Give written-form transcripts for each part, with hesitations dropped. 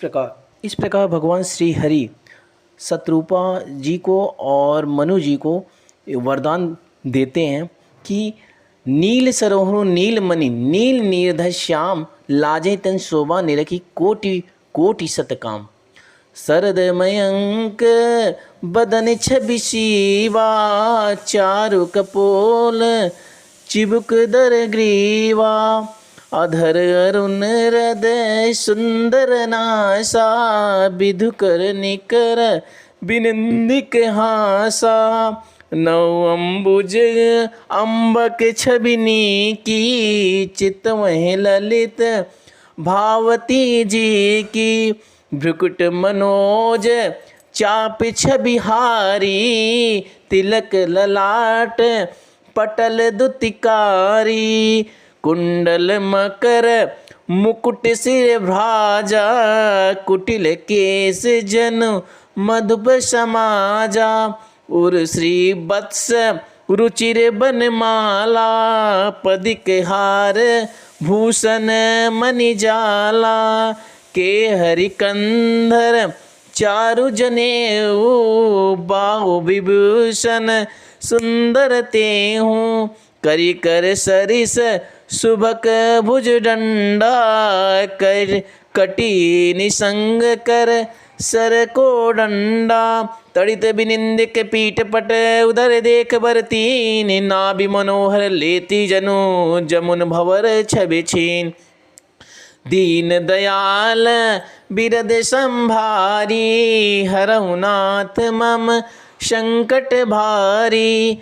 इस प्रकार भगवान श्री हरि शत्रुपा जी को और मनु जी को वरदान देते हैं कि नील सरोहरु नील मणि नील निर्धर श्याम लाजे तन शोभा निरखी कोटि कोटि सतकाम। शरद मयंक बदन छवि शिवा चारु कपोल चिबुक दर ग्रीवा अधर अरुण हृदय सुंदर नासा विधुकर निकर बिनंदिक हासा। नौ अम्बुज अम्बक छबिनी की चितवह ललित भावती जी की भ्रुकुट मनोज चाप छबिहारी तिलक ललाट पटल दुतिकारी कुंडल मकर मुकुट सिर भ्राजा कुटिल केस जन मधुप समाजा उर श्री वत्स रुचिर बनमाला पदिक हार भूषण मणिजाला के हरिकंधर चारु जनेऊ बाहु विभूषण सुंदर तेहूँ करी कर सरिस सुभक भुज डंडा कर कटी निसंग कर सर को डंडा तड़ित बिनिंदिक पीठ पट उधर देख बरतीन नाभि मनोहर लेती जनु जमुन भवर छवि छीन। दीन दयाल बिरद संभारी हरहु नाथ मम संकट भारी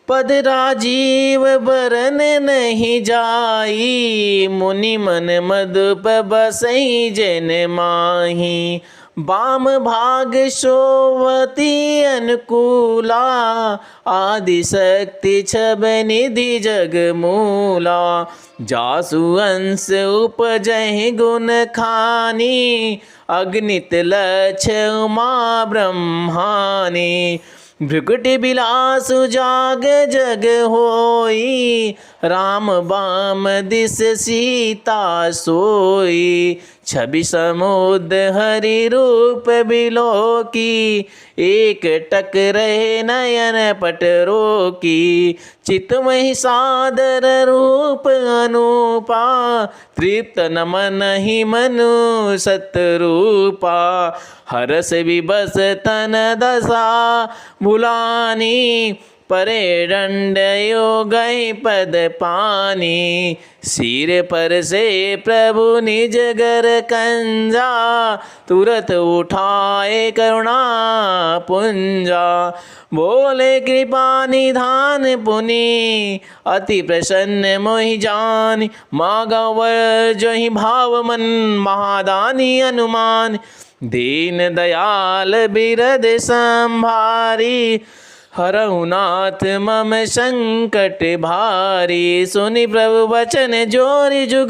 पद राजीव बरन नहीं जाई मुनि मन मधुप बसई जन माही। बाम भाग सोवती अनुकूला आदि शक्ति छब निधि जग मूला जासु अंश उपजहि गुण खानी अग्नित लक्ष उमा ब्रह्मानी। भ्रुकुटि बिलासु जाग जग होई राम बाम दिस सीता सोई। छवि समुद हरि रूप बिलो की एक टक रहे नयन पट रोकी। चितमहि सादर रूप अनुपा तृप्त नमन ही मनु सतरूपा। हरस विबस तन दशा भुलानी परे दंड योगई पद पानी। सिर पर से प्रभु निज घर कंजा तुरत उठाए करुणा पुंजा। बोले कृपा निधान पुनि अति प्रसन्न मोहि जान मागा वर जो ही भाव मन महादानी अनुमान। दीन दयाल बिरद संभारी हरहु नाथ मम संकट भारी। सुनि प्रभु वचन जोरि जुग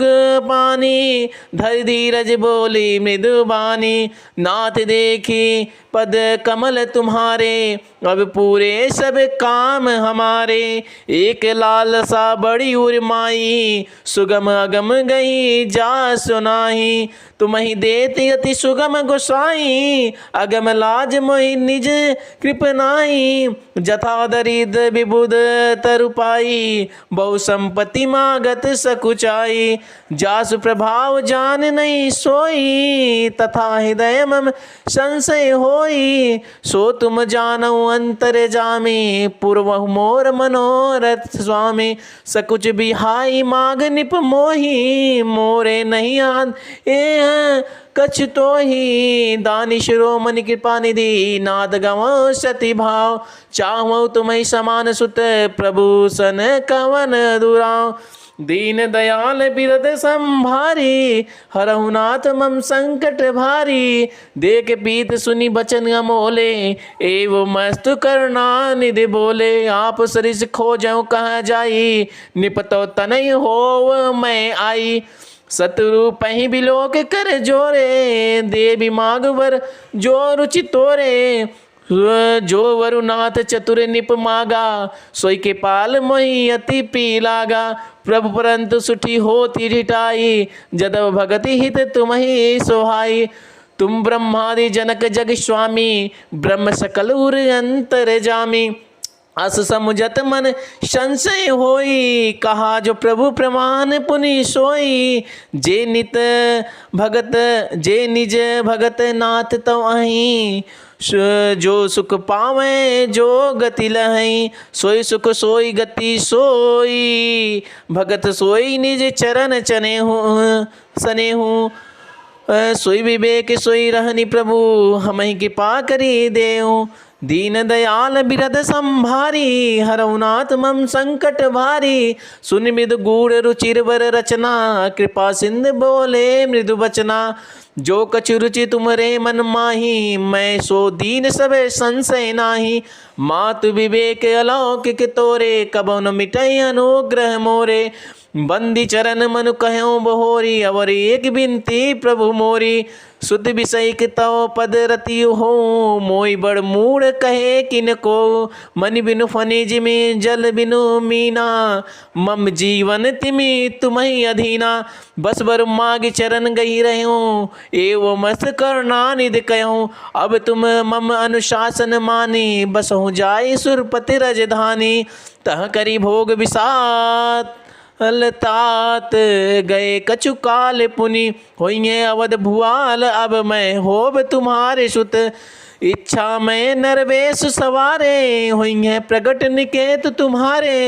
पानी धर धीरज बोली मृदु बानी। नाथ देखी पद कमल तुम्हारे अब पूरे सब काम हमारे। एक लालसा बड़ी उर्माई सुगम अगम गई जा सुनाही। तुम्हि देते अति सुगम गोसाई अगम लाज मोहि निज कृपनाई। जथा दरिद्र विबुध तरुपाई बहु संपत्ति मागत सकुचाई। जासु प्रभाव जान नहीं सोई तथा हृदय मम संशय होई। सो तुम जानऊ अंतर जामी पूर्व मोर मनोरथ स्वामी। सकुच बिहाई माग निप मोही मोरे नहीं आद ए कछ तो ही। दानी शिरोमणि कृपा निधि नाद गवो सति भाव। चाहूँ तुम्हें समान सुत प्रभु सन कवन दुराव। दीन दयाल बिरद संभारी हरहु नाथ मम संकट भारी। देख पीत सुनि बचन अमोले एवं मस्तु करुणा निधि बोले। आप सरिस खोजऊँ कहाँ जाई निपतो तनय हो मैं आई। सतरु पही बिलोक कर जोरे देवी मागवर जो रुचि तोरे। जो वरुनाथ चतुर निप मागा सोई के पाल मोहि अति प्रिय लागा। प्रभु परंतु सुठी होती ढिठाई जदव भगति हित तुम्हि सोहाई। तुम ब्रह्मादि जनक जग स्वामी, ब्रह्म सकल उर अंतर जामी। अस समुझत मन संशय होई, कहा जो प्रभु प्रमाण पुनि सोई। जे नित भगत जे निज भगत नाथ तो अहीं, जो सुख पावे जो गति लहई। सोई सुख सोई गति सोई, भगत सोई निज चरण चने हूँ सने हूँ। सोई विवेक सोई रहनी प्रभु, हमहि कृपा करी देऊ। दीन दयाल बिरद संभारी, हरऊ नाथ मम संकट भारी। सुन मृदु गूढ़ रुचिर वर रचना, कृपा सिंधु बोले मृदु बचना। जो कछु रुचि तुमरे मन माही, मैं सो दीन सबे संशय नाही। मातु विवेक अलौकिक तोरे, कबौ न मिटै अनुग्रह मोरे। बंदी चरण मनु कहूँ बहोरी, अवर एक बिनती प्रभु मोरी। शुद्ध विषय तव पद रति हो, मोई बड़ मूढ़ कहे किनको। मन बिनु फनिज में जल बिनु मीना, मम जीवन तिमि तुम्हि अधीना। बस बर माग चरण गही रहूँ, एवं मस्त करुणा निधि कहूँ। अब तुम मम अनुशासन मानी, बसहु जाय सुरपति रजधानी। तह करी भोग विषाद तात, गए कछु काल पुनि। होइए अवध भुआल, अब मैं होब तुम्हारे सुत। इच्छा में नरवेश सवारे, होइए प्रगट निकेत तुम्हारे।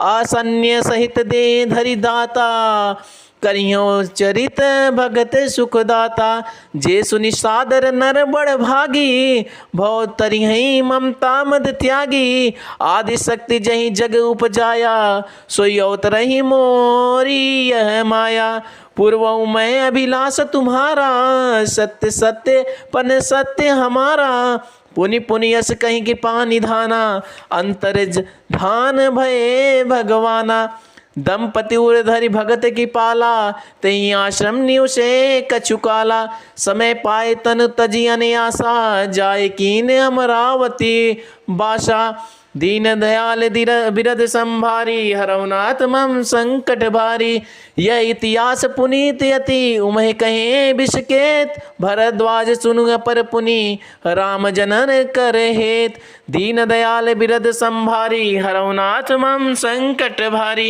आसन्य सहित दे धरि दाता, करियो चरित भगत सुखदाता। जे सुनि सादर नर बड़ भागी, भव तरिहै ममता मद त्यागी। आदि शक्ति जहि जग उपजाया, सोई अवतरहि मोरी यह माया। पूर्वौ मैं अभिलाष तुम्हारा, सत्य सत्य पन सत्य हमारा। पुनि पुनि यस कहीं के पानी धाना, अंतर धान भये भगवाना। दंपति उर्धरि भगत की पाला, तही आश्रम न्यू से कछु काला। समय पाए तन तजी अनयासा, जाय कीन अमरावती बासा। दीन दयाल बिरद संभारी, हरऊ नाथ मम संकट भारी। यह इतिहास पुनीत यति, उमहि कहे बिषकेत। भरद्वाज सुनु पर पुनि, राम जनन कर हेत। दीन दयाल बिरद संभारी, हरऊ नाथ मम संकट भारी।